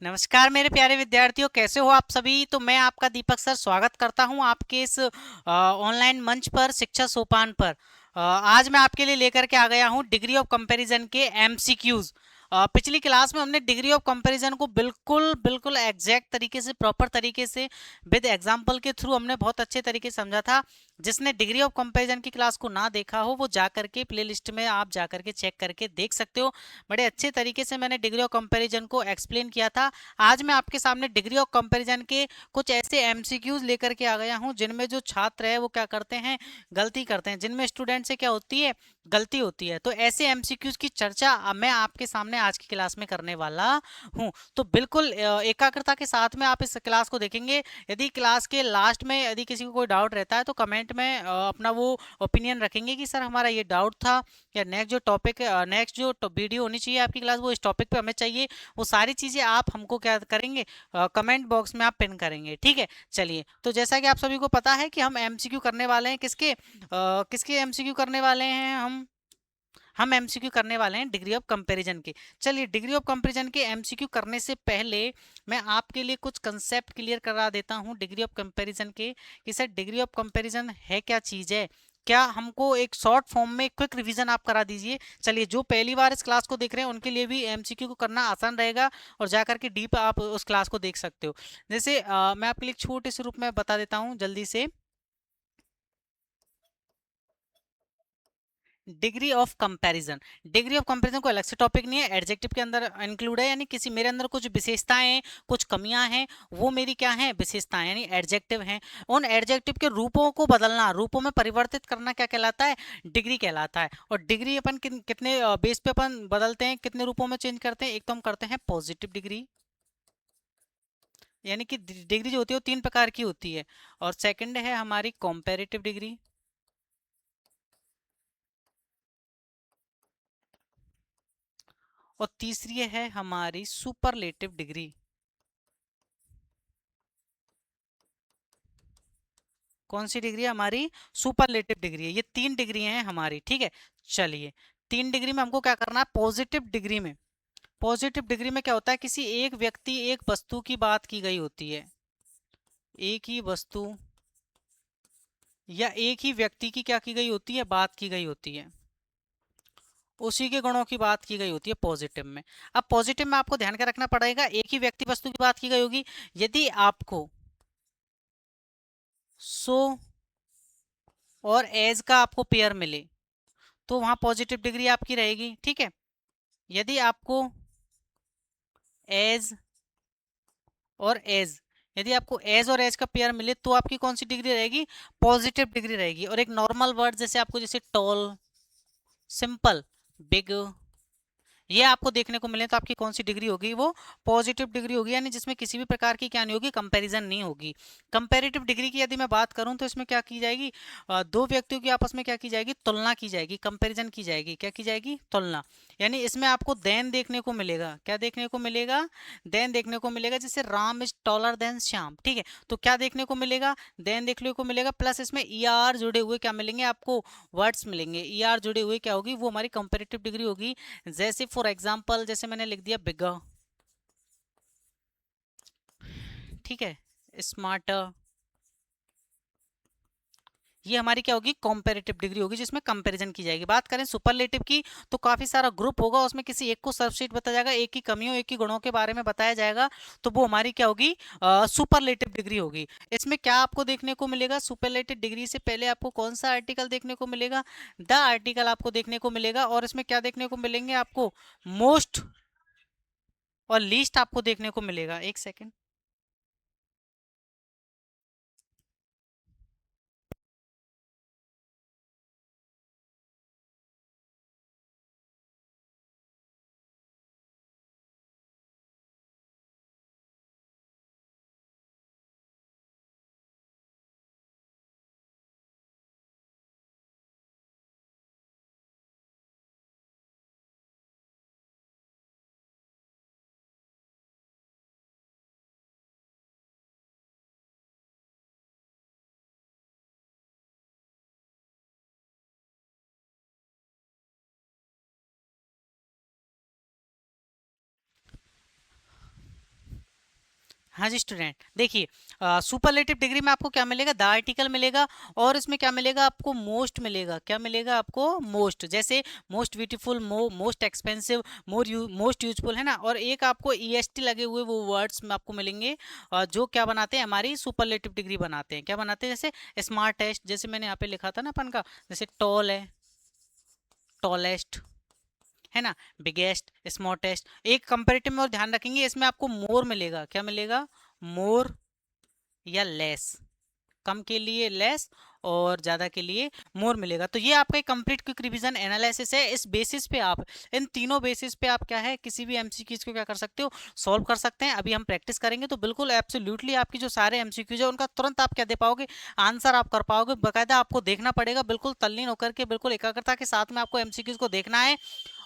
नमस्कार मेरे प्यारे विद्यार्थियों, कैसे हो आप सभी। तो मैं आपका दीपक सर स्वागत करता हूं आपके इस ऑनलाइन मंच पर, शिक्षा सोपान पर। आज मैं आपके लिए लेकर के आ गया हूं डिग्री ऑफ कंपैरिजन के एमसीक्यूज। पिछली क्लास में हमने डिग्री ऑफ कंपैरिजन को बिल्कुल बिल्कुल एग्जैक्ट तरीके से, प्रॉपर तरीके से, विद एग्जाम्पल के थ्रू हमने बहुत अच्छे तरीके से समझा था। जिसने डिग्री ऑफ कंपैरिजन की क्लास को ना देखा हो वो जा करके प्ले लिस्ट में आप जा करके चेक करके देख सकते हो। बड़े अच्छे तरीके से मैंने डिग्री ऑफ कंपैरिजन को एक्सप्लेन किया था। आज मैं आपके सामने डिग्री ऑफ कंपैरिजन के कुछ ऐसे एमसीक्यूज लेकर के आ गया हूं जिनमें जो छात्र है वो क्या करते हैं, गलती करते हैं, जिनमें स्टूडेंट से क्या होती है, गलती होती है। तो ऐसे एमसीक्यूज की चर्चा मैं आपके सामने आज की क्लास में करने वाला हूं। तो बिल्कुल एकाग्रता के साथ में आप इस क्लास को देखेंगे। यदि क्लास के लास्ट में यदि किसी को कोई डाउट रहता है तो कमेंट में अपना वो ओपिनियन रखेंगे कि सर हमारा ये डाउट था, या नेक्स्ट जो टॉपिक, नेक्स्ट जो वीडियो होनी चाहिए आपकी क्लास वो इस टॉपिक पे हमें चाहिए। वो सारी चीज़ें आप हमको क्या करेंगे, कमेंट बॉक्स में आप पिन करेंगे। ठीक है, चलिए। तो जैसा कि आप सभी को पता है कि हम एमसीक्यू करने वाले हैं किसके, किसके एमसीक्यू करने वाले हैं हम एमसीक्यू करने वाले हैं डिग्री ऑफ कंपैरिजन के। चलिए, डिग्री ऑफ कंपैरिजन के एमसीक्यू करने से पहले मैं आपके लिए कुछ कंसेप्ट क्लियर करा देता हूं डिग्री ऑफ कंपैरिजन के, कि सर डिग्री ऑफ कंपैरिजन है क्या चीज़ है। क्या हमको एक शॉर्ट फॉर्म में क्विक रिवीजन आप करा दीजिए। चलिए, जो पहली बार इस क्लास को देख रहे हैं उनके लिए भी एमसीक्यू को करना आसान रहेगा और जाकर के डीप आप उस क्लास को देख सकते हो। जैसे मैं आपके लिए छोटे से रूप में बता देता हूँ जल्दी से। Degree of comparison, degree of comparison कोई अलग से टॉपिक नहीं है, एडजेक्टिव के अंदर इंक्लूड है। यानी किसी मेरे अंदर कुछ विशेषताएं हैं, कुछ कमियां हैं, वो मेरी क्या है, विशेषताएं यानी एडजेक्टिव हैं। उन एडजेक्टिव के रूपों को बदलना, रूपों में परिवर्तित करना क्या कहलाता है, डिग्री कहलाता है। और डिग्री अपन कितने बेस पे अपन बदलते हैं, कितने रूपों में चेंज करते हैं। एक तो हम करते हैं पॉजिटिव डिग्री, यानी कि डिग्री जो होती है वो 3 प्रकार की होती है। और सेकंड है हमारी कॉम्पेरेटिव डिग्री, और तीसरी है हमारी सुपरलेटिव डिग्री। कौन सी डिग्री है हमारी, सुपरलेटिव डिग्री है। ये 3 डिग्री हैं हमारी। ठीक है, चलिए। 3 डिग्री में हमको क्या करना है, पॉजिटिव डिग्री में, पॉजिटिव डिग्री में क्या होता है, किसी एक व्यक्ति, एक वस्तु की बात की गई होती है। एक ही वस्तु या एक ही व्यक्ति की क्या की गई होती है, बात की गई होती है। उसी के गुणों की बात की गई होती है पॉजिटिव में। अब पॉजिटिव में आपको ध्यान क्या रखना पड़ेगा, एक ही व्यक्ति वस्तु की बात की गई होगी। यदि आपको सो और एज का आपको पेयर मिले तो वहां पॉजिटिव डिग्री आपकी रहेगी। ठीक है, यदि आपको एज और एज, यदि आपको एज और एज का पेयर मिले तो आपकी कौन सी डिग्री रहेगी, पॉजिटिव डिग्री रहेगी। और एक नॉर्मल वर्ड जैसे आपको, जैसे टॉल, सिंपल, बिग, ये आपको देखने को मिले तो आपकी कौन सी डिग्री होगी, वो पॉजिटिव डिग्री होगी। यानी जिसमें किसी भी प्रकार की क्या नहीं होगी, कंपैरिजन नहीं होगी। कंपैरेटिव डिग्री की यदि मैं बात करूं तो इसमें क्या की जाएगी, दो व्यक्तियों की आपस में क्या की जाएगी, तुलना की जाएगी, कंपैरिजन की जाएगी। क्या की जाएगी, तुलना। यानी इसमें आपको देन देखने को मिलेगा, क्या देखने को मिलेगा, देन देखने को मिलेगा। जैसे Ram is taller than Shyam. ठीक है, तो क्या देखने को मिलेगा, देन देखने को मिलेगा। प्लस इसमें ई आर जुड़े हुए क्या मिलेंगे आपको, वर्ड्स मिलेंगे। ई आर जुड़े हुए क्या होगी, वो हमारी कंपैरेटिव डिग्री होगी। जैसे फॉर एग्जांपल, जैसे मैंने लिख दिया बिगर, ठीक है, स्मार्टर, ये हमारी क्या होगी, कॉम्पेरेटिव डिग्री होगी जिसमें कंपैरिजन की जाएगी। बात करें सुपरलेटिव की तो काफी सारा ग्रुप होगा, उसमें किसी एक को सबसेट बताया जाएगा, एक की कमियों, एक की गुणों के बारे में बताया जाएगा, तो वो हमारी क्या होगी, सुपरलेटिव डिग्री होगी। इसमें क्या आपको देखने को मिलेगा, सुपरलेटिव डिग्री से पहले आपको कौन सा आर्टिकल देखने को मिलेगा, द आर्टिकल आपको देखने को मिलेगा। और इसमें क्या देखने को मिलेंगे आपको, मोस्ट और लीस्ट आपको देखने को मिलेगा। एक सेकेंड। हाँ जी स्टूडेंट, देखिए सुपरलेटिव डिग्री में आपको क्या मिलेगा, द आर्टिकल मिलेगा, और इसमें क्या मिलेगा आपको, मोस्ट मिलेगा। क्या मिलेगा आपको, मोस्ट। जैसे most beautiful, most expensive, most useful, है ना। और एक आपको ईएसटी लगे हुए वो वर्ड्स में आपको मिलेंगे जो क्या बनाते हैं, हमारी सुपरलेटिव डिग्री बनाते हैं। क्या बनाते हैं, जैसे स्मार्टेस्ट, जैसे मैंने यहाँ पे लिखा था ना अपन का, जैसे टॉल है, टॉलेस्ट, है ना, बिगेस्ट, स्मॉलेस्ट। एक कंपेरेटिव में और ध्यान रखेंगे, इसमें आपको मोर मिलेगा। क्या मिलेगा, मोर या लेस। कम के लिए लेस और ज्यादा के लिए मोर मिलेगा। तो ये आपका एक कंप्लीट क्विक रिवीजन एनालिसिस है। इस बेसिस पे आप, इन तीनों बेसिस पे आप क्या है, किसी भी एमसीक्यूज को क्या कर सकते हो, सॉल्व कर सकते हैं। अभी हम प्रैक्टिस करेंगे तो बिल्कुल एब्सोल्युटली आपकी जो सारे एमसीक्यूज है उनका तुरंत आप क्या दे पाओगे, आंसर आप कर पाओगे। बकायदा आपको देखना पड़ेगा, बिल्कुल तल्लीन होकर के, बिल्कुल एकाग्रता के साथ में आपको एमसीक्यूज को देखना है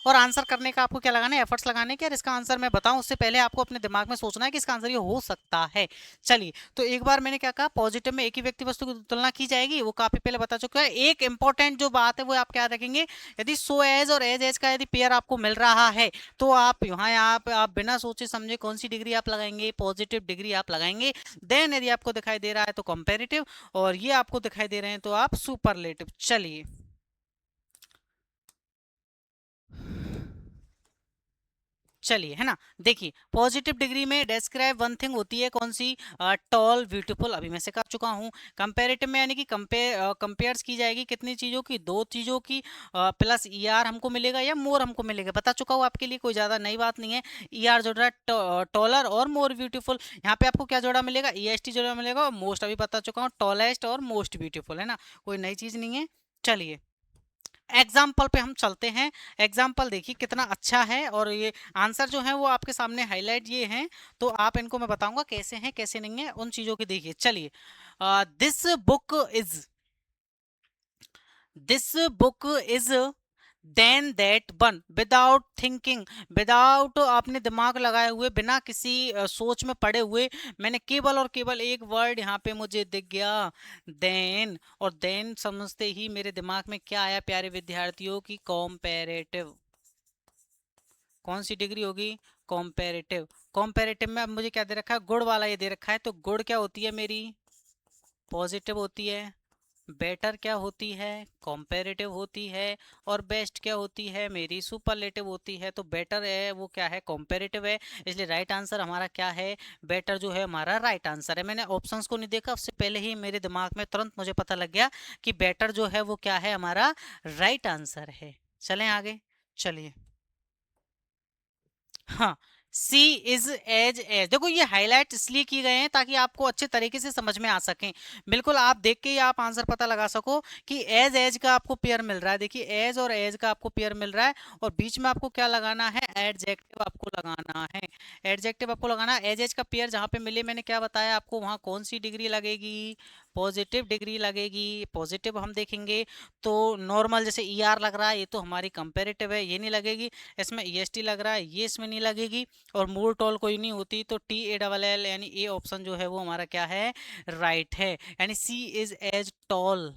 और आंसर करने का आपको क्या लगाना है, एफर्ट्स लगाने के। और इसका आंसर मैं बताऊं उससे पहले आपको अपने दिमाग में सोचना है कि इसका आंसर ये हो सकता है। चलिए, तो एक बार मैंने क्या कहा, पॉजिटिव में एक ही व्यक्ति वस्तु की तुलना की जाएगी, वो काफी पहले बता चुका है। एक इंपॉर्टेंट जो बात है वो आप क्या रखेंगे, यदि सो एज और एज एज का यदि पेयर आपको मिल रहा है तो आप यहाँ आप बिना सोचे समझे कौन सी डिग्री आप लगाएंगे, पॉजिटिव डिग्री आप लगाएंगे। देन यदि आपको दिखाई दे रहा है तो कंपेरेटिव, और ये आपको दिखाई दे रहे हैं तो आप सुपरलेटिव। चलिए, चलिए, है ना। देखिए, पॉजिटिव डिग्री में डिस्क्राइब वन थिंग होती है, कौन सी, टॉल, ब्यूटीफुल, अभी मैं सिखा चुका हूँ। कंपेरेटिव में यानी कि कंपेयर्स की जाएगी कितनी चीजों की, दो चीजों की, प्लस ईआर हमको मिलेगा या मोर हमको मिलेगा, बता चुका हूँ आपके लिए, कोई ज्यादा नई बात नहीं है। ईआर जोड़ रहा है टॉलर और मोर ब्यूटीफुल। यहाँ पे आपको क्या जोड़ा मिलेगा, ईएसटी जोड़ा मिलेगा, और मोस्ट अभी बता चुका हूँ, टॉलेस्ट और मोस्ट ब्यूटीफुल, है ना, कोई नई चीज नहीं है। चलिए, एग्जाम्पल पे हम चलते हैं। एग्जाम्पल देखिए कितना अच्छा है, और ये आंसर जो है वो आपके सामने हाईलाइट ये हैं, तो आप इनको मैं बताऊंगा कैसे हैं कैसे नहीं है, उन चीजों की देखिए। चलिए, this book is, this book is then that one, without thinking, without आपने दिमाग लगाए हुए, बिना किसी सोच में पड़े हुए, मैंने केवल और केवल एक वर्ड यहाँ पे मुझे दिख गया, देन। और देन समझते ही मेरे दिमाग में क्या आया प्यारे विद्यार्थियों की, कॉम्पेरेटिव। कौन सी डिग्री होगी, कॉम्पेरेटिव। कॉम्पेरेटिव में अब मुझे क्या दे रखा है, गुड वाला ये दे रखा है, तो गुड क्या होती है मेरी, पॉजिटिव होती है। बेटर क्या होती है, कॉम्पेरेटिव होती है। और बेस्ट क्या होती है, मेरी सुपरलेटिव होती है। तो बेटर है वो क्या है, कॉम्पेरेटिव है, इसलिए राइट आंसर हमारा क्या है, बेटर जो है हमारा राइट आंसर है। मैंने ऑप्शंस को नहीं देखा, उससे पहले ही मेरे दिमाग में तुरंत मुझे पता लग गया कि बेटर जो है वो क्या है, हमारा राइट आंसर है। चलें आगे, चलिए। हाँ, सी इज एज एज, देखो ये हाईलाइट इसलिए किए गए हैं ताकि आपको अच्छे तरीके से समझ में आ सकें। बिल्कुल आप देख के ही आप आंसर पता लगा सको कि एज एज का आपको पेयर मिल रहा है। देखिए, एज और एज का आपको पेयर मिल रहा है, और बीच में आपको क्या लगाना है, एडजेक्टिव आपको लगाना है। एडजेक्टिव आपको लगाना है। एज एज का पेयर जहाँ पे मिले, मैंने क्या बताया आपको, वहाँ कौन सी डिग्री लगेगी, पॉजिटिव डिग्री लगेगी। पॉजिटिव हम देखेंगे तो नॉर्मल, जैसे ई आर लग रहा है, ये तो हमारी कंपेरेटिव है, ये नहीं लगेगी। इसमें ईएसटी लग रहा है, ये इसमें नहीं लगेगी। और मूल टॉल कोई नहीं होती, तो टी ए डबल एल यानी ए ऑप्शन जो है वो हमारा क्या है, राइट है। यानी C is as tall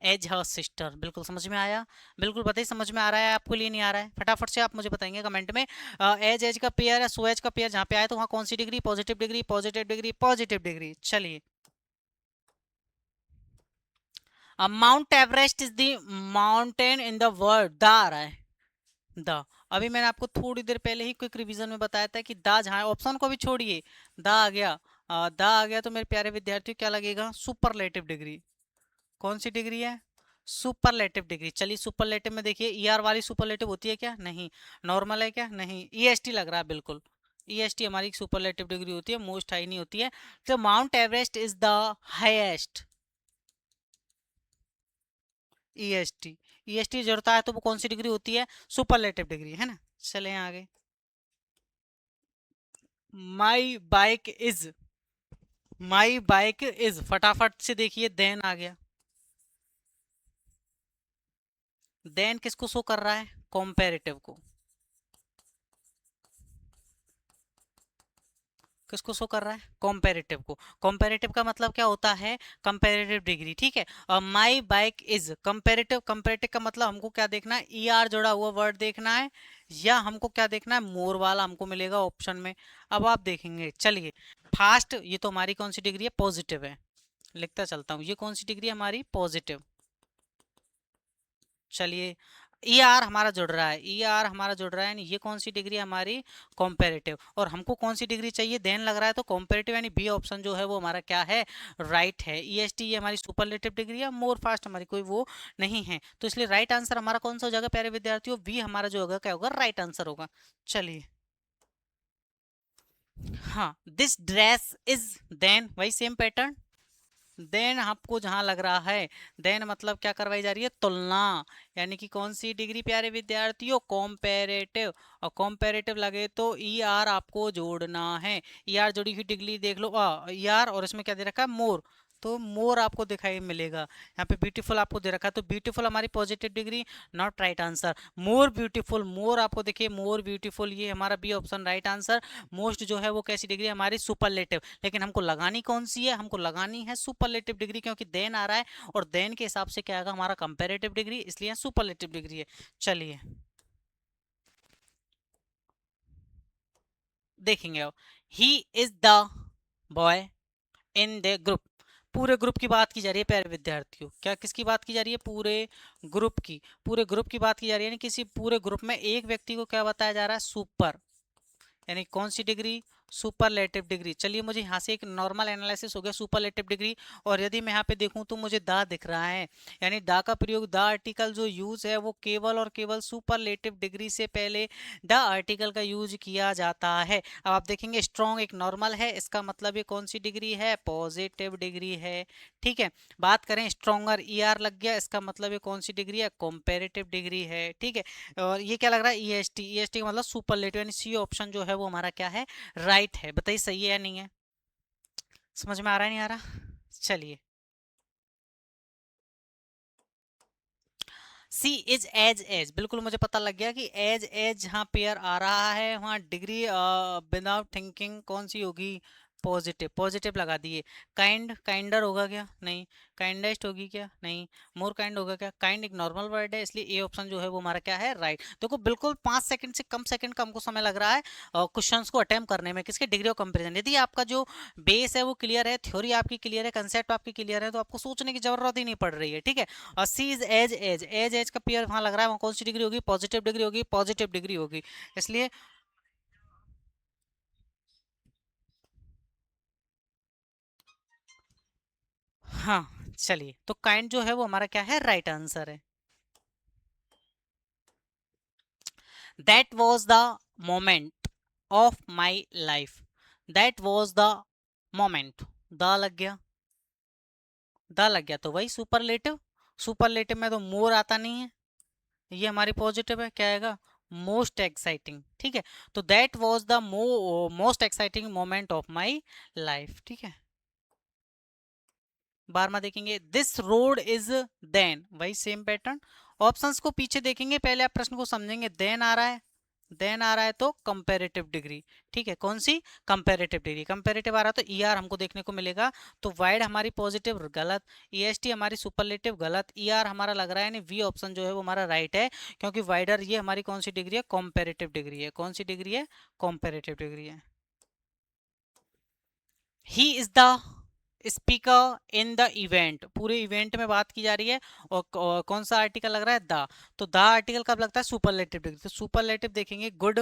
as her sister. बिल्कुल समझ में आया, बिल्कुल बताइए समझ में आ रहा है आपको, लिए नहीं आ रहा है, फटाफट से आप मुझे बताएंगे कमेंट में। एज एज का पेयर है, सो एज का पेयर जहाँ पे आए तो वहाँ कौन सी degree, positive degree, positive degree, positive degree. चलिए, Mount Everest is the mountain in the world, the आ रहा है, द। अभी मैंने आपको थोड़ी देर पहले ही क्विक रिवीजन में बताया था कि द, जहाँ ऑप्शन को भी छोड़िए, द आ गया। द आ गया तो मेरे प्यारे विद्यार्थियों क्या लगेगा, सुपरलेटिव डिग्री। कौन सी डिग्री है, सुपरलेटिव डिग्री। चलिए, सुपरलेटिव में देखिए, ईआर वाली सुपरलेटिव होती है क्या, नहीं। नॉर्मल है क्या, नहीं। ईएसटी लग रहा है, बिल्कुल ईएसटी हमारी सुपरलेटिव डिग्री होती है, मोस्ट हाई नहीं होती है। तो mount Everest is the highest, EST. EST जरूरत है तो वो कौन सी डिग्री होती है, सुपरलेटिव डिग्री, है ना। चले आगे, my bike is, my bike is, फटाफट से देखिए, देन आ गया। देन किसको शो कर रहा है, कॉम्पेरेटिव को। किसको शो कर रहा है, कॉम्पेरेटिव को। कॉम्पेरेटिव का मतलब क्या होता है, कंपेरेटिव डिग्री, ठीक है। और my bike is comparative, comparative का मतलब हमको क्या देखना है, ई आर जोड़ा हुआ वर्ड देखना है, या हमको क्या देखना है, मोर वाला हमको मिलेगा ऑप्शन में। अब आप देखेंगे, चलिए फास्ट, ये तो हमारी कौन सी डिग्री है, पॉजिटिव है, लिखता चलता हूँ, ये कौन सी डिग्री है हमारी, पॉजिटिव। चलिए ई आर हमारा जुड़ रहा है, ई आर हमारा जुड़ रहा है, यानी ये कौन सी डिग्री है हमारी, कॉम्पेरेटिव। और हमको कौन सी डिग्री चाहिए, देन लग रहा है, तो कॉम्पेरेटिव यानी बी ऑप्शन जो है वो हमारा क्या है, राइट है। ई एस टी ये हमारी सुपरलेटिव डिग्री है, मोर फास्ट हमारी कोई वो नहीं है, तो इसलिए राइट आंसर हमारा कौन सा हो जाएगा प्यारे विद्यार्थियों, बी हमारा जो होगा क्या होगा, राइट आंसर होगा। चलिए हाँ, दिस ड्रेस इज, देन वही सेम पैटर्न, देन आपको जहां लग रहा है, देन मतलब क्या करवाई जा रही है, तुलना, यानी कि कौन सी डिग्री प्यारे विद्यार्थियों, कॉम्पेरेटिव। और कॉम्पेरेटिव लगे तो ई आर आपको जोड़ना है, ई आर जुड़ी हुई डिग्री देख लो, ई आर और इसमें क्या दे रखा है, मोर, तो मोर आपको दिखाई मिलेगा। यहाँ पे ब्यूटीफुल आपको दे रखा है, तो ब्यूटीफुल हमारी positive degree, not right answer. More beautiful, more आपको देखिए, मोर ब्यूटीफुल, ये हमारा B option right answer. Most जो है वो कैसी डिग्री है हमारी, सुपरलेटिव, लेकिन हमको लगानी कौन सी है, हमको लगानी है सुपरलेटिव डिग्री, क्योंकि देन आ रहा है और देन के हिसाब से क्या आएगा हमारा, कंपेरेटिव डिग्री, इसलिए सुपरलेटिव डिग्री है। चलिए देखेंगे अब, he is the boy in the group, पूरे ग्रुप की बात की जा रही है प्यारे विद्यार्थियों, क्या किसकी बात की जा रही है, पूरे ग्रुप की, पूरे ग्रुप की बात की जा रही है, यानी किसी पूरे ग्रुप में एक व्यक्ति को क्या बताया जा रहा है, सुपर, यानी कौन सी डिग्री, सुपरलेटिव डिग्री। चलिए मुझे यहाँ से एक नॉर्मल एनालिसिस हो गया सुपरलेटिव डिग्री, और यदि मैं यहाँ पे देखूँ तो मुझे दा दिख रहा है, यानी दा का प्रयोग, दा आर्टिकल जो यूज है वो केवल और केवल सुपरलेटिव डिग्री से पहले द आर्टिकल का यूज किया जाता है। अब आप देखेंगे स्ट्रॉन्ग एक नॉर्मल है, इसका मतलब ये कौन सी डिग्री है, पॉजिटिव डिग्री है, ठीक है। बात करें स्ट्रॉन्गर, ई आर लग गया, इसका मतलब ये कौन सी डिग्री है, कॉम्पेरेटिव डिग्री है, ठीक है। और ये क्या लग रहा है, E S T, E S T का मतलब सुपरलेटिव, यानी सी ऑप्शन जो है वो हमारा क्या है, राइट है। बताइए सही है या नहीं है, समझ में आ रहा है, नहीं आ रहा। चलिए, सी इज एज एज, बिल्कुल मुझे पता लग गया कि एज एज जहाँ पेयर आ रहा है वहाँ डिग्री विदाउट थिंकिंग कौन सी होगी, पॉजिटिव, पॉजिटिव लगा दिए। काइंड, काइंडर होगा क्या, नहीं। काइंडेस्ट होगी क्या, नहीं। मोर काइंड होगा क्या, काइंड एक नॉर्मल वर्ड है, इसलिए ए ऑप्शन जो है वो हमारा क्या है, राइट। देखो बिल्कुल 5 सेकंड से कम सेकंड का हमको समय लग रहा है क्वेश्चंस को अटेम्प्ट करने में, किसके, डिग्री ऑफ कंपेरिजन। यदि आपका जो बेस है वो क्लियर है, थ्योरी आपकी क्लियर है, कंसेप्ट आपकी क्लियर है, तो आपको सोचने की जरूरत ही नहीं पड़ रही है, ठीक है। और C is as as, as as का पेयर वहां लग रहा है, वहां कौन सी डिग्री होगी, पॉजिटिव डिग्री होगी, पॉजिटिव डिग्री होगी, इसलिए हाँ। चलिए तो काइंड जो है वो हमारा क्या है, राइट आंसर है। That was the moment of my life, that was the moment, the लग गया, द लग गया तो वही सुपरलेटिव, सुपरलेटिव में तो मोर आता नहीं है, ये हमारी पॉजिटिव है, क्या आएगा, मोस्ट एक्साइटिंग, ठीक है। तो that was the most exciting moment of my life, ठीक है। बार में देखेंगे, दिस रोड इज, देन वही सेम पैटर्न। ऑप्शंस को पीछे देखेंगे, पहले आप प्रश्न को समझेंगे, देन आ रहा है, देन आ रहा है तो कंपैरेटिव डिग्री, ठीक है, कौन सी, कंपैरेटिव डिग्री, कंपैरेटिव आ रहा है तो ई आर हमको देखने को मिलेगा, तो वाइड हमारी पॉजिटिव गलत, ई एस टी हमारी सुपरलेटिव गलत, ई आर हमारा लग रहा है, यानी वी ऑप्शन जो है वो हमारा राइट है, क्योंकि वाइडर ये हमारी कौन सी डिग्री है, कंपैरेटिव डिग्री है, कौन सी डिग्री है, कंपैरेटिव डिग्री है। He is the speaker in the event, पूरे इवेंट में बात की जा रही है, और कौन सा आर्टिकल लग रहा है, द, तो द आर्टिकल कब लगता है, सुपरलेटिव डिग्री, तो सुपरलेटिव देखेंगे, गुड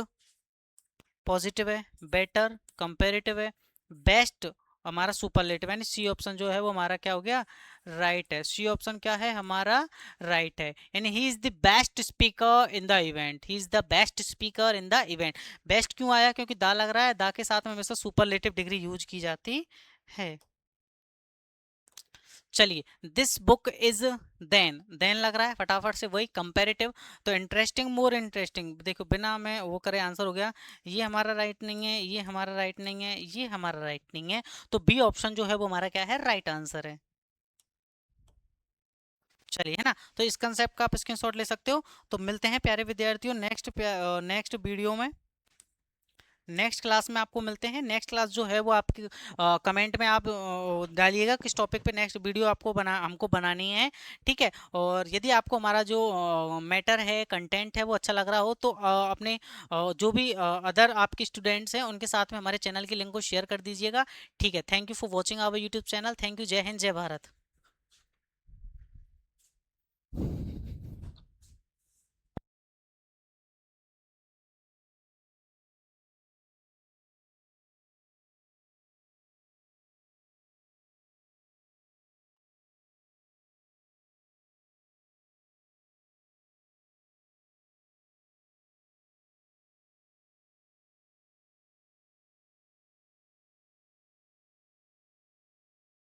पॉजिटिव है, बेटर कंपेरेटिव है, बेस्ट हमारा सुपरलेटिव, यानी सी ऑप्शन जो है वो हमारा क्या हो गया, राइट है। सी ऑप्शन क्या है हमारा, राइट है, यानी he is the best speaker in the event, he is the best speaker in the event. Best क्यों आया, क्योंकि दा लग रहा है, दा के साथ में हमेशा सुपरलेटिव डिग्री यूज की जाती है। चलिए, दिस बुक इज, देन लग रहा है, फटाफट से वही कंपैरेटिव, तो इंटरेस्टिंग, मोर इंटरेस्टिंग, देखो बिना मैं वो करे आंसर हो गया, ये हमारा राइट नहीं है, ये हमारा राइट नहीं है, ये हमारा राइट नहीं है, तो बी ऑप्शन जो है वो हमारा क्या है, राइट आंसर है। चलिए है ना, तो इस कंसेप्ट का आप स्क्रीनशॉट ले सकते हो। तो मिलते हैं प्यारे विद्यार्थियों नेक्स्ट नेक्स्ट वीडियो में, नेक्स्ट क्लास में आपको मिलते हैं। नेक्स्ट क्लास जो है वो आपकी कमेंट में आप डालिएगा किस टॉपिक पे नेक्स्ट वीडियो आपको हमको बनानी है, ठीक है। और यदि आपको हमारा जो मैटर है, कंटेंट है, वो अच्छा लग रहा हो तो अपने जो भी अदर आपके स्टूडेंट्स हैं उनके साथ में हमारे चैनल की लिंक को शेयर कर दीजिएगा, ठीक है। Thank you for watching our YouTube channel. Thank you. जय हिंद, जय भारत।